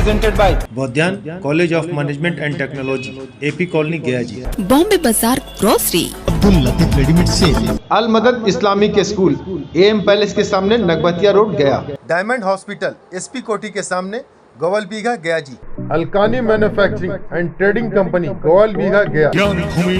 Presented by बौद्यान college of management and technology, AP colony Gaya ji. Bombay बाजार grocery, Abdul Latif readymade sale, Al Madad Islamic school, AM palace के सामने नगबतिया road Gaya. Diamond hospital, SP कोठी के सामने गोवल बीघा गया जी। अलकानी manufacturing and trading company Gowal Bigha Gaya. Gyan Bhumi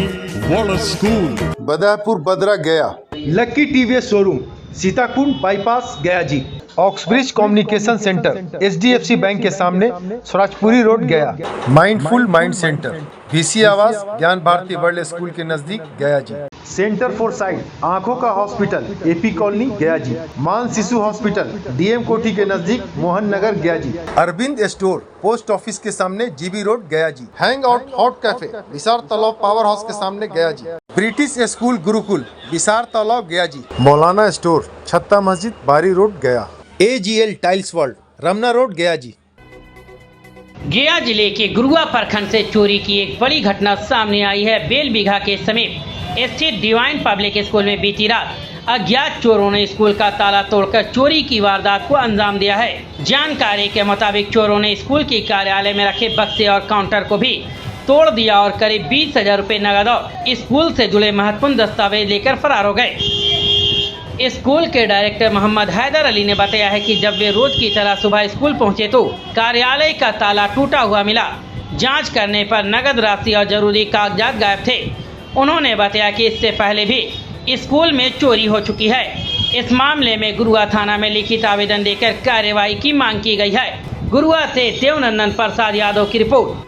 वाला स्कूल, बदापुर बदरा Gaya. Lucky TVS showroom, Sitakund bypass Gaya ji. Oxbridge communication centre, HDFC bank के सामने स्वराजपुरी रोड गया। माइंडफुल माइंड सेंटर, VC आवास, ज्ञान भारती वर्ल्ड स्कूल के नजदीक गया जी। सेंटर फॉर साइट, आंखों का हॉस्पिटल, AP कॉलोनी गया जी। मान शिशु हॉस्पिटल, DM कोठी के नजदीक मोहन नगर गया जी। अरविंद स्टोर, पोस्ट ऑफिस के सामने GB रोड गया जी। हैंग आउट हॉट कैफे, विसार तालाब पावर हाउस के सामने गया जी। ब्रिटिश स्कूल गुरुकुल, विसार तालाब गया जी। मौलाना स्टोर, छत्ता मस्जिद, बारी road Gaya. AGL tiles world, Ramna road Gaya ji. गया जिले के गुरुआ प्रखंड से चोरी की एक बड़ी घटना सामने आई है। बेल बीघा के समीप स्थित डिवाइन पब्लिक स्कूल में बीती रात अज्ञात चोरों ने स्कूल का ताला तोड़कर चोरी की वारदात को अंजाम दिया है। जानकारी के मुताबिक चोरों ने स्कूल के कार्यालय में रखे बक्से और काउंटर को भी तोड़ दिया और करीब 20,000 रुपये नकद और स्कूल से जुड़े महत्वपूर्ण दस्तावेज लेकर फरार हो गए। स्कूल के डायरेक्टर मोहम्मद हैदर अली ने बताया है कि जब वे रोज की तरह सुबह स्कूल पहुंचे तो कार्यालय का ताला टूटा हुआ मिला। जांच करने पर नगद राशि और जरूरी कागजात गायब थे। उन्होंने बताया कि इससे पहले भी स्कूल में चोरी हो चुकी है। इस मामले में गुरुआ थाना में लिखित आवेदन देकर कार्रवाई की मांग की गई है। गुरुआ से देवनंदन प्रसाद यादव की रिपोर्ट।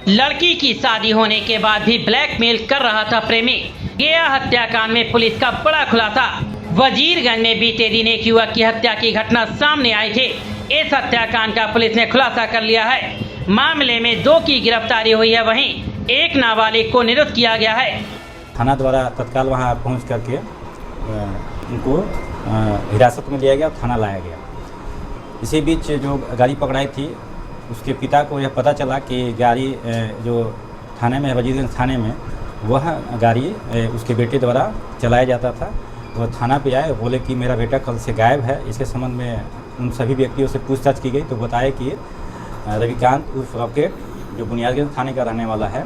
लड़की की शादी होने के बाद भी ब्लैकमेल कर रहा था प्रेमी। गया हत्याकांड में पुलिस का बड़ा खुलासा। वजीरगंज में बीते दिन एक युवक की हत्या की घटना सामने आई थी। इस हत्याकांड का पुलिस ने खुलासा कर लिया है। मामले में 2 की गिरफ्तारी हुई है, वहीं एक नाबालिग को निरुद्ध किया गया है। थाना द्वारा तत्काल वहां पहुंच करके उनको हिरासत में लिया गया और थाना लाया गया। इसी बीच जो गाड़ी पकड़ाई थी उसके पिता को यह पता चला कि गाड़ी जो थाने में वजीरगंज थाने में वह गाड़ी उसके बेटे द्वारा चलाया जाता था। वह थाना पे आए, बोले कि मेरा बेटा कल से गायब है। इसके संबंध में उन सभी व्यक्तियों से पूछताछ की गई तो बताया कि रविकांत उर्फ रॉकेट जो बुनियादगंज थाने का रहने वाला है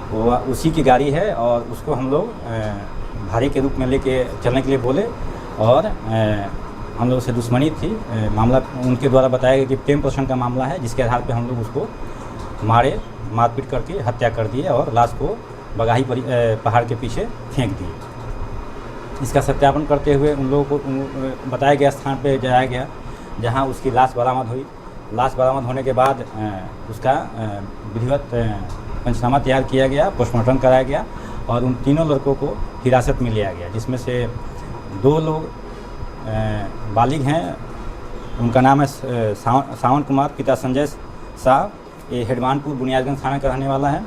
वो उसी की गाड़ी है और उसको हम लोग भाड़े के रूप में लेके चलने के लिए बोले और हम लोग से दुश्मनी थी। मामला उनके द्वारा बताया गया कि प्रेम पोषण का मामला है, जिसके आधार पे हम लोग उसको मारपीट करके हत्या कर दिए और लाश को बगाही पहाड़ के पीछे फेंक दिए। इसका सत्यापन करते हुए उन लोगों को बताया गया स्थान पे जाया गया जहां उसकी लाश बरामद हुई। लाश बरामद होने के बाद उसका विधिवत पंचनामा तैयार किया गया, पोस्टमार्टम कराया गया और उन तीनों लड़कों को हिरासत में लिया गया, जिसमें से 2 लोग बालिग हैं। उनका नाम है सावन कुमार, पिता संजय शाह, ये हेडमानपुर बुनियादगंज थाने का रहने वाला है,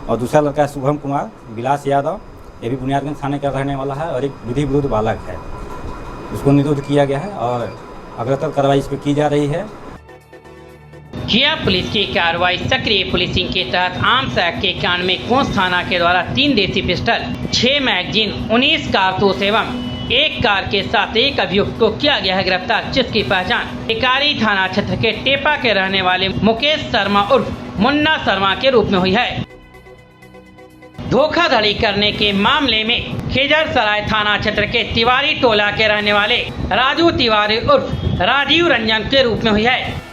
और दूसरा लड़का है शुभम कुमार विलास यादव, ये भी बुनियादगंज थाने का रहने वाला है और एक विधि विरुद्ध बालक है। उसको निरुद्ध किया गया है और अग्रतर कार्रवाई इस पर की जा रही है। गया पुलिस की कार्रवाई सक्रिय पुलिसिंग के तहत आर्म्स एक्ट के कांड में कोंस थाना के द्वारा 3 देसी पिस्टल, 6 मैगजीन, 19 कारतूस एवं 1 कार के साथ एक अभियुक्त को किया गया है गिरफ्तार, जिसकी पहचान टिकारी थाना क्षेत्र के टेपा के रहने वाले मुकेश शर्मा उर्फ मुन्ना शर्मा के रूप में हुई है। धोखाधड़ी करने के मामले में खिजरसराय थाना क्षेत्र के तिवारी टोला के रहने वाले राजू तिवारी उर्फ राजीव रंजन के रूप में हुई है।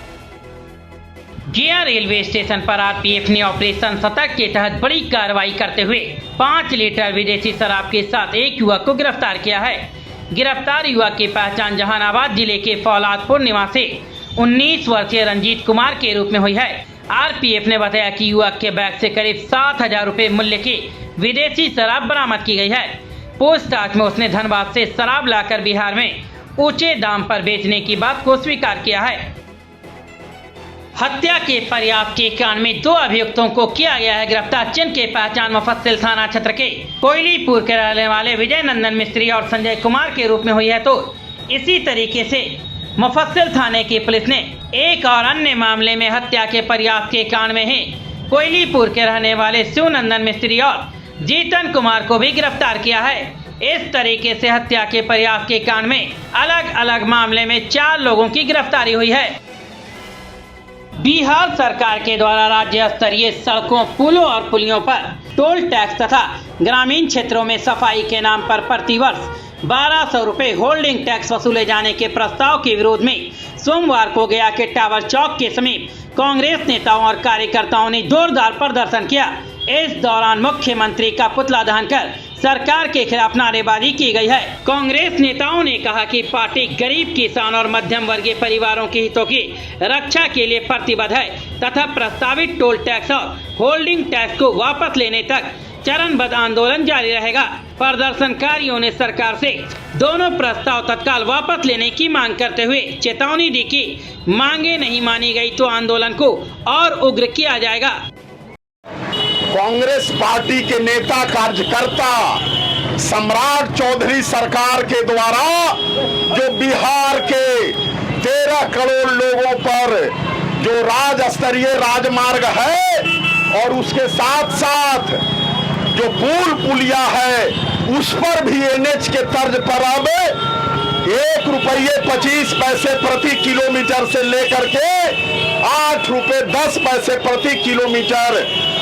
गया रेलवे स्टेशन पर RPF ने ऑपरेशन सतर्क के तहत बड़ी कार्रवाई करते हुए 5 लीटर विदेशी शराब के साथ एक युवक को गिरफ्तार किया है। गिरफ्तार युवक की पहचान जहानाबाद जिले के फौलादपुर निवासी 19 वर्षीय रंजीत कुमार के रूप में हुई है। RPF ने बताया कि युवक के बैग से करीब 7,000 रुपये मूल्य की विदेशी शराब बरामद की गई है। पूछताछ में उसने धनबाद से शराब लाकर बिहार में ऊंचे दाम पर बेचने की बात को स्वीकार किया है। हत्या के प्रयास के कांड में 2 अभियुक्तों को किया गया है गिरफ्तार, जिनके पहचान मुफस्सिल थाना क्षेत्र के कोयलीपुर के रहने वाले विजय नंदन मिस्त्री और संजय कुमार के रूप में हुई है। तो इसी तरीके से मुफस्सिल थाने की पुलिस ने एक और अन्य मामले में हत्या के प्रयास के कांड में ही कोयलीपुर के रहने वाले शिवनंदन मिस्त्री और जीतन कुमार को भी गिरफ्तार किया है। इस तरीके से हत्या के प्रयास के कांड में अलग अलग मामले में 4 लोगों की गिरफ्तारी हुई है। बिहार सरकार के द्वारा राज्य स्तरीय सड़कों, पुलों और पुलियों पर टोल टैक्स तथा ग्रामीण क्षेत्रों में सफाई के नाम पर प्रतिवर्ष 1200 रुपए होल्डिंग टैक्स वसूले जाने के प्रस्ताव के विरोध में सोमवार को गया के टावर चौक के समीप कांग्रेस नेताओं और कार्यकर्ताओं ने जोरदार प्रदर्शन किया। इस दौरान मुख्यमंत्री का पुतला दहन कर सरकार के खिलाफ नारेबाजी की गई है। कांग्रेस नेताओं ने कहा कि पार्टी गरीब, किसान और मध्यम वर्गीय परिवारों के हितों की रक्षा के लिए प्रतिबद्ध है तथा प्रस्तावित टोल टैक्स और होल्डिंग टैक्स को वापस लेने तक चरणबद्ध आंदोलन जारी रहेगा। प्रदर्शनकारियों ने सरकार से दोनों प्रस्ताव तत्काल वापस लेने की मांग करते हुए चेतावनी दी कि मांगे नहीं मानी गई तो आंदोलन को और उग्र किया जाएगा। कांग्रेस पार्टी के नेता कार्यकर्ता सम्राट चौधरी सरकार के द्वारा जो बिहार के 13 करोड़ लोगों पर जो राज्य स्तरीय राजमार्ग है और उसके साथ साथ जो पुल पुलिया है उस पर भी एनएच के तर्ज पर अब ₹1.25 प्रति किलोमीटर से लेकर के ₹8.10 प्रति किलोमीटर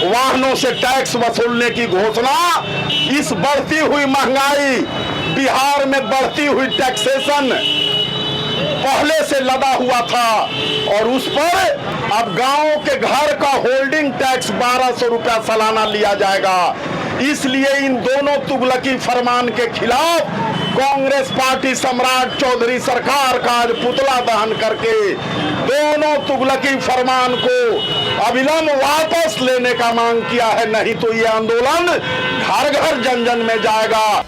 वाहनों से टैक्स वसूलने की घोषणा। इस बढ़ती हुई महंगाई, बिहार में बढ़ती हुई टैक्सेशन पहले से लदा हुआ था और उस पर अब गांवों के घर का होल्डिंग टैक्स 1200 रुपया सालाना लिया जाएगा। इसलिए इन दोनों तुगलकी फरमान के खिलाफ कांग्रेस पार्टी सम्राट चौधरी सरकार का आज पुतला दहन करके दोनों तुगलकी फरमान को अविलंब वापस लेने का मांग किया है, नहीं तो ये आंदोलन घर घर जन जन में जाएगा।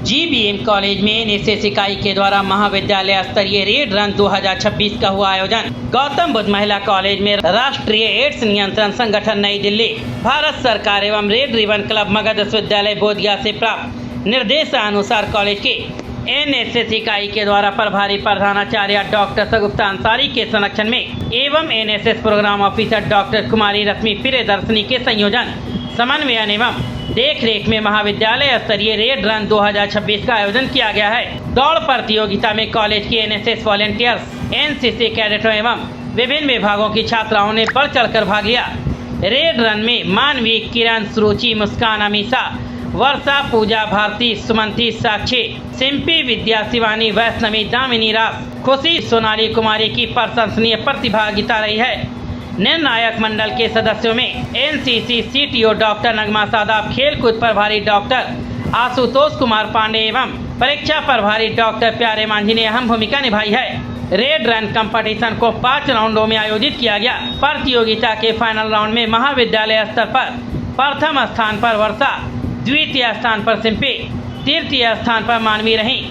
जीबीएम कॉलेज में एनएसएस इकाई के द्वारा महाविद्यालय स्तरीय रेड रन 2026 का हुआ आयोजन। गौतम बुद्ध महिला कॉलेज में राष्ट्रीय एड्स नियंत्रण संगठन नई दिल्ली, भारत सरकार एवं रेड रिबन क्लब मगध विश्वविद्यालय बोधगया से प्राप्त निर्देशानुसार कॉलेज के एनएसएस इकाई के द्वारा प्रभारी प्रधानाचार्य डॉक्टर सगुप्ता अंसारी के संरक्षण में एवं एनएसएस प्रोग्राम ऑफिसर डॉक्टर कुमारी रश्मि प्रियदर्शनी के संयोजन, समन्वयन एवं देख रेख में महाविद्यालय स्तरीय रेड रन 2026 का आयोजन किया गया है। दौड़ प्रतियोगिता में कॉलेज के एनएसएस वॉलेंटियर्स, एनसीसी कैडेटों एवं विभिन्न विभागों की छात्राओं ने बढ़ चढ़कर भाग लिया। रेड रन में मानवी, किरण, सुरुचि, मुस्कान, अमीषा, वर्षा, पूजा, भारती, सुमंती, साक्षी, सिंपी, विद्या, शिवानी, वैष्णवी, दामिनी, रास, खुशी, सोनाली कुमारी की प्रशंसनीय प्रतिभागिता रही है। निर्णायक मंडल के सदस्यों में एनसीसी सीटीओ डॉक्टर नगमा सादाब, खेलकूद प्रभारी डॉक्टर आशुतोष कुमार पांडे एवं परीक्षा प्रभारी डॉक्टर प्यारे मांझी ने अहम भूमिका निभाई है। रेड रन कंपटीशन को 5 राउंडों में आयोजित किया गया। प्रतियोगिता के फाइनल राउंड में महाविद्यालय स्तर पर प्रथम स्थान पर वर्षा, द्वितीय स्थान पर सिंपी, तृतीय स्थान पर मानवी रही।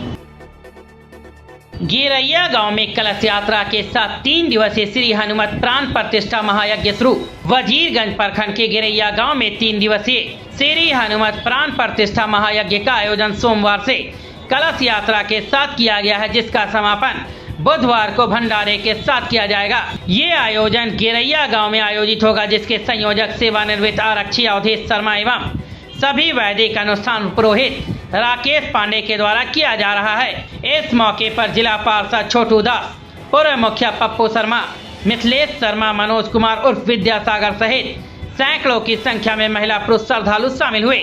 गिरैया गांव में कलश यात्रा के साथ 3 दिवसीय श्री हनुमत प्राण प्रतिष्ठा महायज्ञ शुरू। वजीरगंज प्रखंड के गिरैया गांव में 3 दिवसीय श्री हनुमत प्राण प्रतिष्ठा महायज्ञ का आयोजन सोमवार से कलश यात्रा के साथ किया गया है, जिसका समापन बुधवार को भंडारे के साथ किया जाएगा। ये आयोजन गिरैया गांव में आयोजित होगा, जिसके संयोजक सेवानिवृत्त आरक्षी अवधेश शर्मा एवं सभी वैदिक अनुष्ठान पुरोहित राकेश पांडे के द्वारा किया जा रहा है। इस मौके पर जिला पार्षद छोटू दास, पूर्व मुखिया पप्पू शर्मा, मिथिलेश शर्मा, मनोज कुमार उर्फ विद्यासागर सहित सैकड़ों की संख्या में महिला पुरुष श्रद्धालु शामिल हुए।